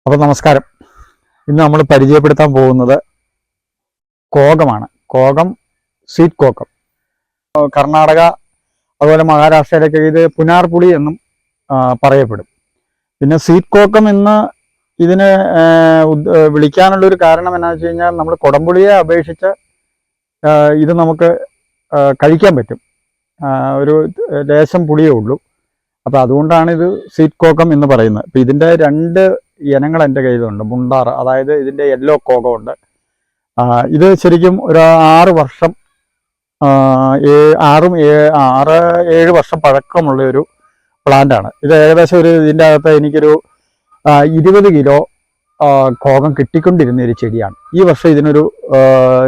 അപ്പോൾ നമസ്കാരം. ഇന്ന് നമ്മൾ പരിചയപ്പെടുത്താൻ പോകുന്നത് കോകമാണ്. കോകം, സ്വീറ്റ് കോക്കം. കർണാടക അതുപോലെ മഹാരാഷ്ട്രയിലൊക്കെ ഇത് പുനാർപുളി എന്നും പറയപ്പെടും. പിന്നെ സ്വീറ്റ് കോക്കം എന്ന് ഇതിന് വിളിക്കാനുള്ളൊരു കാരണം എന്നാന്ന് വെച്ച് കഴിഞ്ഞാൽ നമ്മൾ കുടംപുളിയെ അപേക്ഷിച്ച് ഇത് നമുക്ക് കഴിക്കാൻ പറ്റും. ഒരു ലേശം പുളിയേ ഉള്ളൂ. അപ്പോൾ അതുകൊണ്ടാണ് ഇത് സ്വീറ്റ് കോക്കം എന്ന് പറയുന്നത്. അപ്പോൾ ഇതിൻ്റെ രണ്ട് ഇനങ്ങൾ എൻ്റെ കയ്യിലുണ്ട്. മുണ്ടാറ്, അതായത് ഇതിൻ്റെ യെല്ലോ കോകമുണ്ട്. ഇത് ശരിക്കും ഒരു 6 വർഷം 6-7 വർഷം പഴക്കമുള്ള ഒരു പ്ലാന്റാണ്. ഇത് ഏകദേശം ഇതിൻ്റെ അകത്ത് എനിക്കൊരു 20 കിലോ കോകം കിട്ടിക്കൊണ്ടിരുന്ന ഒരു ചെടിയാണ്. ഈ വർഷം ഇതിനൊരു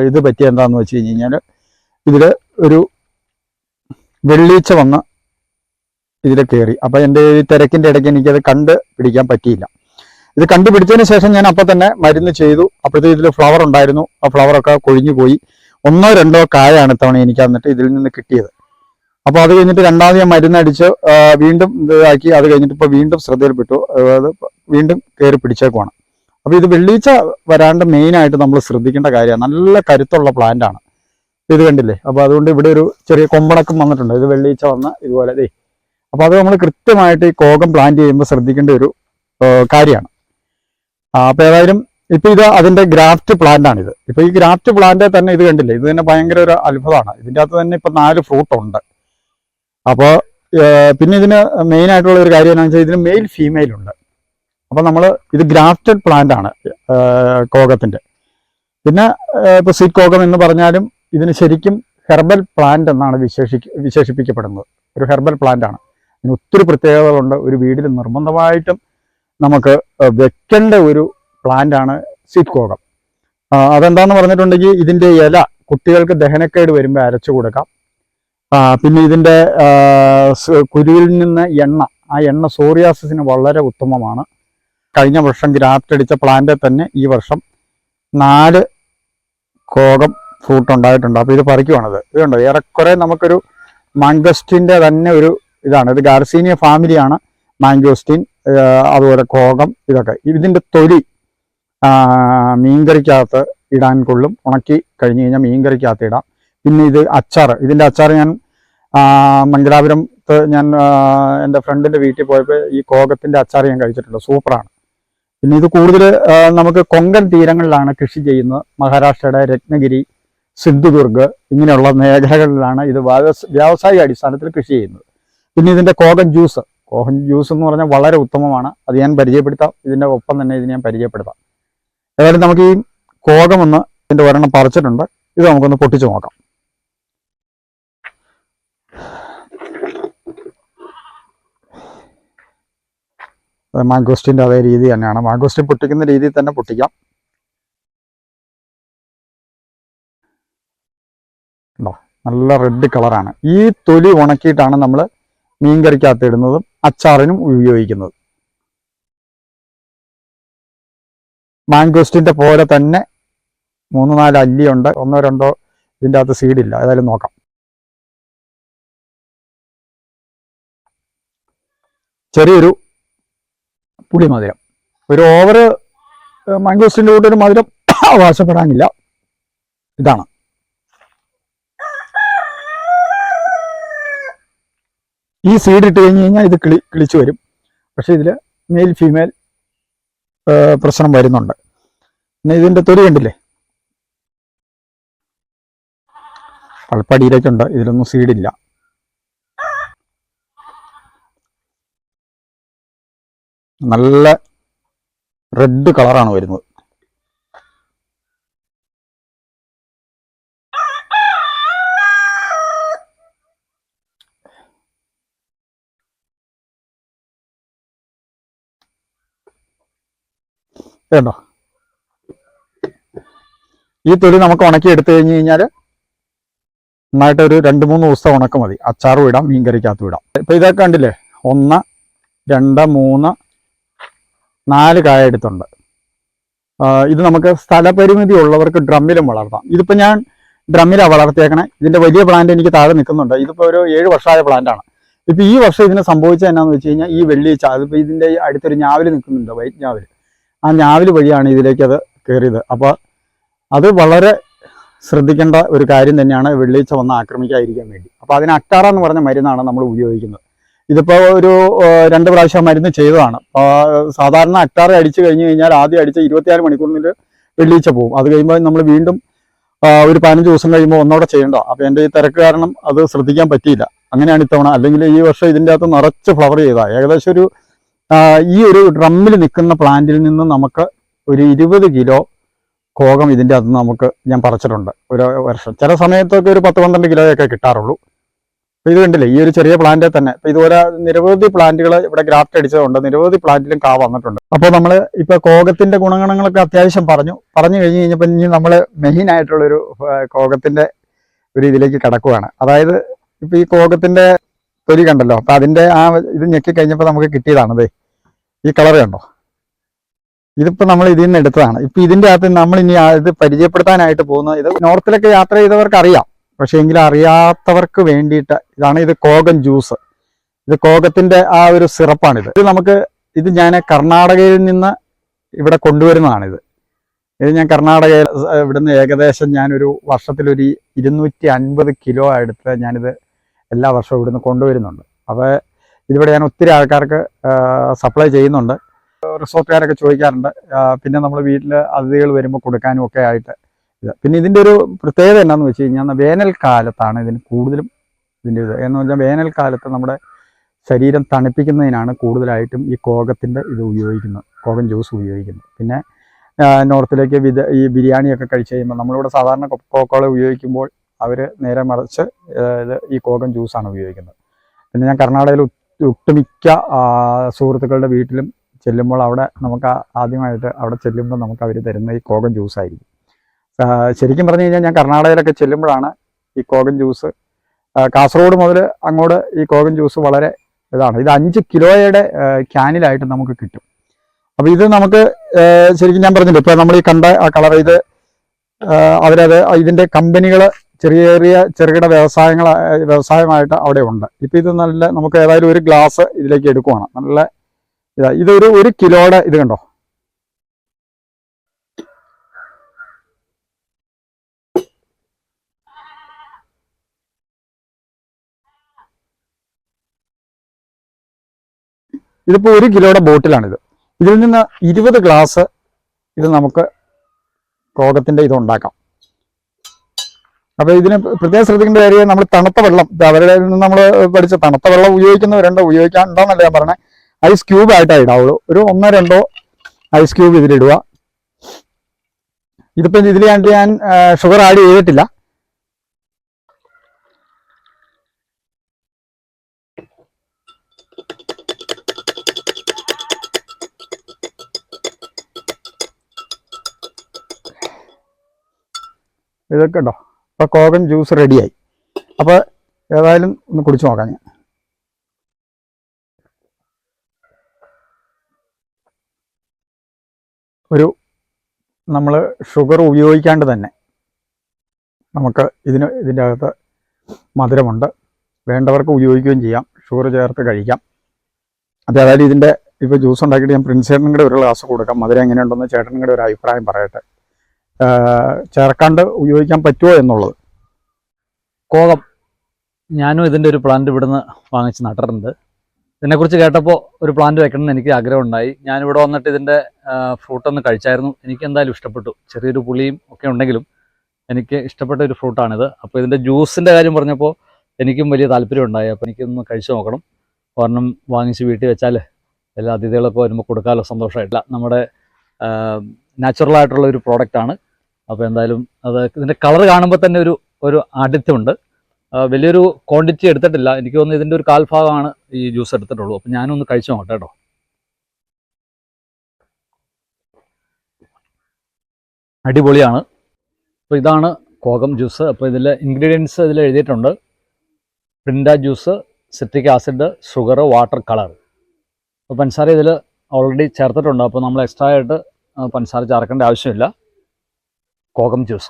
ഇത് പറ്റിയ എന്താണെന്ന് വെച്ച് കഴിഞ്ഞാൽ ഇതിൽ ഒരു വെള്ളീച്ച വന്ന് ഇതിൽ കയറി. അപ്പോൾ എൻ്റെ ഈ തിരക്കിൻ്റെ ഇടയ്ക്ക് എനിക്കത് കണ്ടുപിടിക്കാൻ പറ്റിയില്ല. ഇത് കണ്ടുപിടിച്ചതിന് ശേഷം ഞാൻ അപ്പം തന്നെ മരുന്ന് ചെയ്തു. അപ്പോഴത്തേക്ക് ഇതിൽ ഫ്ലവർ ഉണ്ടായിരുന്നു. ആ ഫ്ലവറൊക്കെ കൊഴിഞ്ഞു പോയി. 1-2 കായാണ് ഇത്തവണ എനിക്ക് എന്നിട്ട് ഇതിൽ നിന്ന് കിട്ടിയത്. അപ്പോൾ അത് കഴിഞ്ഞിട്ട് രണ്ടാമത് ഞാൻ മരുന്നടിച്ച് വീണ്ടും ഇതാക്കി. അത് കഴിഞ്ഞിട്ട് ഇപ്പോൾ വീണ്ടും ശ്രദ്ധയിൽപ്പെട്ടു. അത് വീണ്ടും കയറി പിടിച്ചേക്കുവാണ്. അപ്പോൾ ഇത് വെള്ളീച്ച വരാണ്ട് മെയിനായിട്ട് നമ്മൾ ശ്രദ്ധിക്കേണ്ട കാര്യമാണ്. നല്ല കരുത്തുള്ള പ്ലാന്റാണ്. ഇത് കണ്ടില്ലേ? അപ്പോൾ അതുകൊണ്ട് ഇവിടെ ഒരു ചെറിയ കൊമ്പണക്കം വന്നിട്ടുണ്ട്. ഇത് വെള്ളീച്ച വന്ന് ഇതുപോലെ അപ്പോൾ അത് നമ്മൾ കൃത്യമായിട്ട് ഈ കോകം പ്ലാന്റ് ചെയ്യുമ്പോൾ ശ്രദ്ധിക്കേണ്ട ഒരു കാര്യമാണ്. അപ്പോൾ ഏതായാലും ഇപ്പം ഇത് അതിൻ്റെ ഗ്രാഫ്റ്റ് പ്ലാന്റാണിത്. ഇപ്പോൾ ഈ ഗ്രാഫ്റ്റ് പ്ലാന്റ് തന്നെ ഇത് കണ്ടില്ലേ? ഇത് തന്നെ ഭയങ്കര ഒരു അത്ഭുതമാണ്. ഇതിൻ്റെ അകത്ത് തന്നെ ഇപ്പം 4 ഫ്രൂട്ട് ഉണ്ട്. അപ്പോൾ പിന്നെ ഇതിന് മെയിനായിട്ടുള്ള ഒരു കാര്യം എന്താണെന്ന് വെച്ചാൽ ഇതിന് മെയിൽ ഫീമെയിൽ ഉണ്ട്. അപ്പോൾ നമ്മൾ ഇത് ഗ്രാഫ്റ്റഡ് പ്ലാന്റ് ആണ് കോകത്തിൻ്റെ. പിന്നെ ഇപ്പോൾ സ്വീറ്റ് കോകം എന്ന് പറഞ്ഞാലും ഇതിന് ശരിക്കും ഹെർബൽ പ്ലാന്റ് എന്നാണ് വിശേഷിപ്പിക്കപ്പെടുന്നത്. ഒരു ഹെർബൽ പ്ലാന്റ് ആണ്. ഇതിന് ഒത്തിരി പ്രത്യേകതകളുണ്ട്. ഒരു വീട്ടിൽ നിർബന്ധമായിട്ടും നമുക്ക് വെക്കേണ്ട ഒരു പ്ലാന്റാണ് സ്വീറ്റ് കോകം. അതെന്താന്ന് പറഞ്ഞിട്ടുണ്ടെങ്കിൽ ഇതിൻ്റെ ഇല കുട്ടികൾക്ക് ദഹനക്കേട് വരുമ്പോൾ അരച്ചു കൊടുക്കാം. പിന്നെ ഇതിൻ്റെ കുരുവിൽ നിന്ന് ആ എണ്ണ സോറിയാസിന് വളരെ ഉത്തമമാണ്. കഴിഞ്ഞ വർഷം ഗ്രാഫ്റ്റ് അടിച്ച പ്ലാന്റിൽ തന്നെ ഈ വർഷം 4 കോകം ഫ്രൂട്ട് ഉണ്ടായിട്ടുണ്ട്. അപ്പോൾ ഇത് പറിക്കുവാണത്. ഇതുണ്ടോ? ഏറെക്കുറെ നമുക്കൊരു മാംഗോസ്റ്റിൻ്റെ തന്നെ ഒരു ഇതാണ്. ഇത് ഗാർസീനിയ ഫാമിലിയാണ് മാംഗോസ്റ്റിൻ, അതുപോലെ കോകം. ഇതൊക്കെ ഇതിൻ്റെ തൊലി മീൻകറിക്കകത്ത് ഇടാൻ കൊള്ളും. ഉണക്കി കഴിഞ്ഞ് കഴിഞ്ഞാൽ മീൻകറിക്കകത്ത് ഇടാം. പിന്നെ ഇത് അച്ചാർ. ഇതിൻ്റെ അച്ചാർ ഞാൻ മംഗലാപുരത്ത് ഞാൻ എൻ്റെ ഫ്രണ്ടിൻ്റെ വീട്ടിൽ പോയപ്പോൾ ഈ കോകത്തിൻ്റെ അച്ചാർ ഞാൻ കഴിച്ചിട്ടുണ്ട്. സൂപ്പറാണ്. പിന്നെ ഇത് കൂടുതൽ നമുക്ക് കൊങ്കൺ തീരങ്ങളിലാണ് കൃഷി ചെയ്യുന്നത്. മഹാരാഷ്ട്രയുടെ രത്നഗിരി, സിന്ധുദുർഗ് ഇങ്ങനെയുള്ള മേഖലകളിലാണ് ഇത് വ്യാവസായിക അടിസ്ഥാനത്തിൽ കൃഷി ചെയ്യുന്നത്. പിന്നെ ഇതിൻ്റെ കോകം ജ്യൂസ് എന്ന് പറഞ്ഞാൽ വളരെ ഉത്തമമാണ്. അത് ഞാൻ പരിചയപ്പെടുത്താം. ഇതിൻ്റെ ഒപ്പം തന്നെ ഇത് ഞാൻ പരിചയപ്പെടുത്താം. ഏതായാലും നമുക്ക് ഈ കോകം ഇതിൻ്റെ ഒരെണ്ണം പറിച്ചിട്ടുണ്ട്. ഇത് നമുക്കൊന്ന് പൊട്ടിച്ചു നോക്കാം. മാംഗോസ്റ്റിൻ്റെ അതേ രീതി തന്നെയാണ്. മാംഗോസ്റ്റിൻ പൊട്ടിക്കുന്ന രീതിയിൽ തന്നെ പൊട്ടിക്കാം. ഉണ്ടോ? നല്ല റെഡ് കളറാണ്. ഈ തൊലി ഉണക്കിയിട്ടാണ് നമ്മൾ മീൻകറിക്കകത്ത് ഇടുന്നതും അച്ചാറിനും ഉപയോഗിക്കുന്നത്. മാംഗോസ്റ്റിൻ്റെ പോലെ തന്നെ 3-4 അല്ലിയുണ്ട്. 1-2 ഇതിൻ്റെ അകത്ത് സീഡില്ല. ഏതായാലും നോക്കാം. ചെറിയൊരു പുളി മധുരം. ഒരു ഓവർ മാംഗോസ്റ്റിൻ്റെ കൂടെ ഒരു മധുരം അവകാശപ്പെടാനില്ല. ഇതാണ്. ഈ സീഡ് ഇട്ട് കഴിഞ്ഞ് കഴിഞ്ഞാൽ ഇത് കിളിച്ചു വരും. പക്ഷെ ഇതിൽ മെയിൽ ഫീമെയിൽ പ്രശ്നം വരുന്നുണ്ട്. പിന്നെ ഇതിൻ്റെ തൊലി കണ്ടില്ലേ? പൾപ്പടിയിലേക്കുണ്ട്. ഇതിലൊന്നും സീഡില്ല. നല്ല റെഡ് കളറാണ് വരുന്നത്. കേട്ടോ? ഈ തൊലി നമുക്ക് ഉണക്കി എടുത്തു കഴിഞ്ഞ് കഴിഞ്ഞാൽ നന്നായിട്ടൊരു 2-3 ദിവസത്തെ ഉണക്കം മതി. അച്ചാറും ഇടാം, മീൻകറിക്കകത്തും ഇടാം. ഇപ്പം ഇതൊക്കെ കണ്ടില്ലേ? 1, 2, 3, 4 കായ എടുത്തുണ്ട്. ഇത് നമുക്ക് സ്ഥലപരിമിതി ഉള്ളവർക്ക് ഡ്രമ്മിലും വളർത്താം. ഇതിപ്പോൾ ഞാൻ ഡ്രമ്മിലാണ് വളർത്തിയേക്കണേ. ഇതിൻ്റെ വലിയ പ്ലാന്റ് എനിക്ക് താഴെ നിൽക്കുന്നുണ്ട്. ഇതിപ്പോൾ ഒരു 7 വർഷമായ പ്ലാന്റാണ്. ഇപ്പോൾ ഈ വർഷം ഇതിന് സംഭവിച്ചത് എന്നാന്ന് വെച്ച് കഴിഞ്ഞാൽ ഈ വെള്ളിയാഴ്ച അതിപ്പോൾ ഇതിൻ്റെ അടുത്തൊരു ഞാവൽ നിൽക്കുന്നുണ്ട്, വൈറ്റ് ഞാവൽ. ആ ഞാവിൽ വഴിയാണ് ഇതിലേക്ക് അത് കയറിയത്. അപ്പോൾ അത് വളരെ ശ്രദ്ധിക്കേണ്ട ഒരു കാര്യം തന്നെയാണ്, വെള്ളീച്ച വന്ന് ആക്രമിക്കാതിരിക്കാൻ വേണ്ടി. അപ്പോൾ അതിന് അക്ടാറ എന്ന് പറഞ്ഞ മരുന്നാണ് നമ്മൾ ഉപയോഗിക്കുന്നത്. ഇതിപ്പോൾ ഒരു 2 പ്രാവശ്യം മരുന്ന് ചെയ്തതാണ്. സാധാരണ അക്ടാറ അടിച്ചു കഴിഞ്ഞ് കഴിഞ്ഞാൽ ആദ്യം അടിച്ച 24 മണിക്കൂറിനുള്ളിൽ വെള്ളീച്ച പോകും. അത് കഴിയുമ്പോൾ നമ്മൾ വീണ്ടും ഒരു 15 ദിവസം കഴിയുമ്പോൾ ഒന്നോടെ ചെയ്യേണ്ട. അപ്പോൾ എൻ്റെ ഈ തിരക്ക് കാരണം അത് ശ്രദ്ധിക്കാൻ പറ്റിയില്ല. അങ്ങനെയാണ് ഇത്തവണ. അല്ലെങ്കിൽ ഈ വർഷം ഇതിൻ്റെ അകത്ത് നിറച്ച് ഫ്ലവർ ചെയ്താൽ ഏകദേശം ഒരു ഈ ഒരു ഡ്രമ്മിൽ നിൽക്കുന്ന പ്ലാന്റിൽ നിന്ന് നമുക്ക് ഒരു 20 കിലോ കോകം ഇതിൻ്റെ അകത്ത് നമുക്ക് ഞാൻ പറിച്ചിട്ടുണ്ട് ഒരു വർഷം. ചില സമയത്തൊക്കെ ഒരു 10-12 കിലോയൊക്കെ കിട്ടാറുള്ളൂ. അപ്പോൾ ഇത് കണ്ടില്ലേ, ഈ ഒരു ചെറിയ പ്ലാന്റിൽ തന്നെ ഇപ്പോൾ ഇതുപോലെ നിരവധി പ്ലാന്റുകൾ ഇവിടെ ഗ്രാഫ്റ്റ് അടിച്ചതുകൊണ്ട് നിരവധി പ്ലാന്റിലും കാ വന്നിട്ടുണ്ട്. അപ്പോൾ നമ്മൾ ഇപ്പോൾ കോകത്തിൻ്റെ ഗുണഗണങ്ങളൊക്കെ അത്യാവശ്യം പറഞ്ഞു കഴിഞ്ഞ് കഴിഞ്ഞപ്പോൾ ഇനി നമ്മൾ മെയിൻ ആയിട്ടുള്ളൊരു കോകത്തിൻ്റെ ഒരു ഇതിലേക്ക് കിടക്കുവാണ്. അതായത് ഇപ്പോൾ ഈ കോകത്തിൻ്റെ തൊലി കണ്ടല്ലോ, അപ്പം അതിൻ്റെ ഇത് ഞെക്കി കഴിഞ്ഞപ്പോൾ നമുക്ക് കിട്ടിയതാണത്. ഈ കളർ കണ്ടോ, ഇതിപ്പോൾ നമ്മൾ ഇതിൽ നിന്ന് എടുത്തതാണ്. ഇപ്പം ഇതിൻ്റെ അകത്ത് നമ്മൾ ഇനി ഇത് പരിചയപ്പെടുത്താനായിട്ട് പോകുന്നത്, ഇത് നോർത്തിലൊക്കെ യാത്ര ചെയ്തവർക്ക് അറിയാം, പക്ഷേ എങ്കിലും അറിയാത്തവർക്ക് വേണ്ടിയിട്ട് ഇതാണ്. ഇത് കോകം ജ്യൂസ്. ഇത് കോകത്തിൻ്റെ ആ ഒരു സിറപ്പാണിത്. ഇത് ഞാൻ കർണാടകയിൽ നിന്ന് ഇവിടെ കൊണ്ടുവരുന്നതാണിത്. ഇത് ഞാൻ കർണാടകയിൽ ഇവിടുന്ന് ഏകദേശം ഞാനൊരു വർഷത്തിലൊരു 250 കിലോ എടുത്ത് ഞാനിത് എല്ലാ വർഷവും ഇവിടുന്ന് കൊണ്ടുവരുന്നുണ്ട്. അപ്പോൾ ഇതിവിടെ ഞാൻ ഒത്തിരി ആൾക്കാർക്ക് സപ്ലൈ ചെയ്യുന്നുണ്ട്. റിസോർട്ടുകാരൊക്കെ ചോദിക്കാറുണ്ട്. പിന്നെ നമ്മൾ വീട്ടിൽ അതിഥികൾ വരുമ്പോൾ കൊടുക്കാനും ഒക്കെ ആയിട്ട് ഇത്. പിന്നെ ഇതിൻ്റെ ഒരു പ്രത്യേകത എന്താണെന്ന് വെച്ച് കഴിഞ്ഞാൽ വേനൽക്കാലത്താണ് ഇതിന് കൂടുതലും ഇതിൻ്റെ ഇത് എന്ന് പറഞ്ഞാൽ വേനൽക്കാലത്ത് നമ്മുടെ ശരീരം തണുപ്പിക്കുന്നതിനാണ് കൂടുതലായിട്ടും ഈ കോകത്തിൻ്റെ ഇത് ഉപയോഗിക്കുന്നത്, കോകം ജ്യൂസ് ഉപയോഗിക്കുന്നത്. പിന്നെ നോർത്തിലേക്ക് ഈ ബിരിയാണിയൊക്കെ കഴിച്ച് കഴിയുമ്പോൾ നമ്മളിവിടെ സാധാരണ കോക്കോള ഉപയോഗിക്കുമ്പോൾ അവർ നേരെ മറിച്ച് ഈ കോകം ജ്യൂസാണ് ഉപയോഗിക്കുന്നത്. പിന്നെ ഞാൻ കർണാടകയിൽ ഒട്ടുമിക്ക സുഹൃത്തുക്കളുടെ വീട്ടിലും ചെല്ലുമ്പോൾ അവിടെ നമുക്ക് ആദ്യമായിട്ട് അവിടെ ചെല്ലുമ്പോൾ നമുക്ക് അവർ തരുന്ന ഈ കോകം ജ്യൂസായിരിക്കും. ശരിക്കും പറഞ്ഞു കഴിഞ്ഞാൽ ഞാൻ കർണാടകയിലൊക്കെ ചെല്ലുമ്പോഴാണ് ഈ കോകം ജ്യൂസ്, കാസർഗോഡ് മുതൽ അങ്ങോട്ട് ഈ കോകം ജ്യൂസ് വളരെ ഇതാണ്. ഇത് 5 കിലോയുടെ ക്യാനിലായിട്ട് നമുക്ക് കിട്ടും. അപ്പോൾ ഇത് നമുക്ക് ശരിക്കും ഞാൻ പറഞ്ഞില്ല, ഇപ്പോൾ നമ്മൾ ഈ കണ്ട ആ കളർ, ഇത് അവരത് ഇതിൻ്റെ കമ്പനികൾ ചെറുകിട വ്യവസായമായിട്ട് അവിടെ ഉണ്ട്. ഇപ്പം ഇത് നല്ല നമുക്ക് ഏതായാലും ഒരു ഗ്ലാസ് ഇതിലേക്ക് എടുക്കുവാണ്. നല്ല ഇതൊരു 1 കിലോയുടെ ഇത് കണ്ടോ. ഇതിപ്പോൾ 1 കിലോയുടെ ബോട്ടിലാണിത്. ഇതിൽ നിന്ന് 20 ഗ്ലാസ് ഇത് നമുക്ക് കോകത്തിൻ്റെ ഇത് ഉണ്ടാക്കാം. അപ്പോൾ ഇതിന് പ്രത്യേകം ശ്രദ്ധിക്കേണ്ട കാര്യം, നമ്മൾ തണുത്ത വെള്ളം, അവരുടെ നിന്ന് നമ്മൾ പഠിച്ച തണുത്ത വെള്ളം ഉപയോഗിക്കുന്നവരുണ്ട്, ഉപയോഗിക്കാനുണ്ടോന്നല്ല ഞാൻ പറഞ്ഞത്. ഐസ് ക്യൂബ് ആയിട്ടാണ് ഇടാവുള്ളൂ. ഒരു 1-2 ഐസ് ക്യൂബ് ഇതിലിടുക. ഇതിപ്പോൾ ഇതിൽ ഞാൻ ഷുഗർ ആഡ് ചെയ്തിട്ടില്ല. ഇതൊക്കെ ഉണ്ടോ. അപ്പോൾ കോകം ജ്യൂസ് റെഡിയായി. അപ്പോൾ ഏതായാലും ഒന്ന് കുടിച്ചു നോക്കാം ഞാൻ. നമ്മൾ ഷുഗർ ഉപയോഗിക്കാണ്ട് തന്നെ നമുക്ക് ഇതിൻ്റെ അകത്ത് മധുരമുണ്ട്. വേണ്ടവർക്ക് ഉപയോഗിക്കുകയും ചെയ്യാം, ഷുഗർ ചേർത്ത് കഴിക്കാം. അതേതായാലും ഇതിൻ്റെ ഇപ്പോൾ ജ്യൂസ് ഉണ്ടാക്കിയിട്ട് ഞാൻ പ്രിൻസ് ചേട്ടനും കൂടെ ഒരു ഗ്ലാസ് കൊടുക്കാം. മധുരം എങ്ങനെയുണ്ടെന്ന് ചേട്ടനും കൂടെ ഒരു അഭിപ്രായം പറയട്ടെ. ചേർക്കാണ്ട് ഉപയോഗിക്കാൻ പറ്റുമോ എന്നുള്ളത്. കോകം ഞാനും ഇതിൻ്റെ ഒരു പ്ലാന്റ് ഇവിടുന്ന് വാങ്ങിച്ച് നട്ടിട്ടുണ്ട്. ഇതിനെക്കുറിച്ച് കേട്ടപ്പോൾ ഒരു പ്ലാന്റ് വെക്കണമെന്ന് എനിക്ക് ആഗ്രഹമുണ്ടായി. ഞാനിവിടെ വന്നിട്ട് ഇതിൻ്റെ ഫ്രൂട്ടൊന്ന് കഴിച്ചായിരുന്നു. എനിക്ക് എന്തായാലും ഇഷ്ടപ്പെട്ടു. ചെറിയൊരു പുളിയും ഒക്കെ ഉണ്ടെങ്കിലും എനിക്ക് ഇഷ്ടപ്പെട്ട ഒരു ഫ്രൂട്ടാണിത്. അപ്പോൾ ഇതിൻ്റെ ജ്യൂസിൻ്റെ കാര്യം പറഞ്ഞപ്പോൾ എനിക്കും വലിയ താല്പര്യം ഉണ്ടായി. അപ്പോൾ എനിക്കൊന്ന് കഴിച്ചു നോക്കണം. ഒരെണ്ണം വാങ്ങിച്ച് വീട്ടിൽ വെച്ചാൽ എല്ലാ അതിഥികളൊക്കെ വരുമ്പോൾ കൊടുക്കാമല്ലോ സന്തോഷമായിട്ടില്ല. നമ്മുടെ നാച്ചുറലായിട്ടുള്ള ഒരു പ്രോഡക്റ്റാണ്. അപ്പോൾ എന്തായാലും ഇതിൻ്റെ കളർ കാണുമ്പോൾ തന്നെ ഒരു ആഠിത്യമുണ്ട്. വലിയൊരു ക്വാണ്ടിറ്റി എടുത്തിട്ടില്ല. എനിക്ക് തോന്നുന്നു ഇതിൻ്റെ ഒരു 1/4 ഭാഗമാണ് ഈ ജ്യൂസ് എടുത്തിട്ടുള്ളൂ. അപ്പോൾ ഞാനൊന്ന് കഴിച്ചു നോക്കട്ടെ കേട്ടോ. അടിപൊളിയാണ്. അപ്പോൾ ഇതാണ് കോകം ജ്യൂസ്. അപ്പോൾ ഇതിലെ ഇൻഗ്രീഡിയൻസ് ഇതിൽ എഴുതിയിട്ടുണ്ട്. പ്രിൻഡ juice, citric acid, sugar, water, colour. അപ്പോൾ പഞ്ചസാര ഇതിൽ ഓൾറെഡി ചേർത്തിട്ടുണ്ട്. അപ്പോൾ നമ്മൾ എക്സ്ട്രാ ആയിട്ട് പഞ്ചസാര ചേർക്കേണ്ട ആവശ്യമില്ല. കോകം ജ്യൂസ്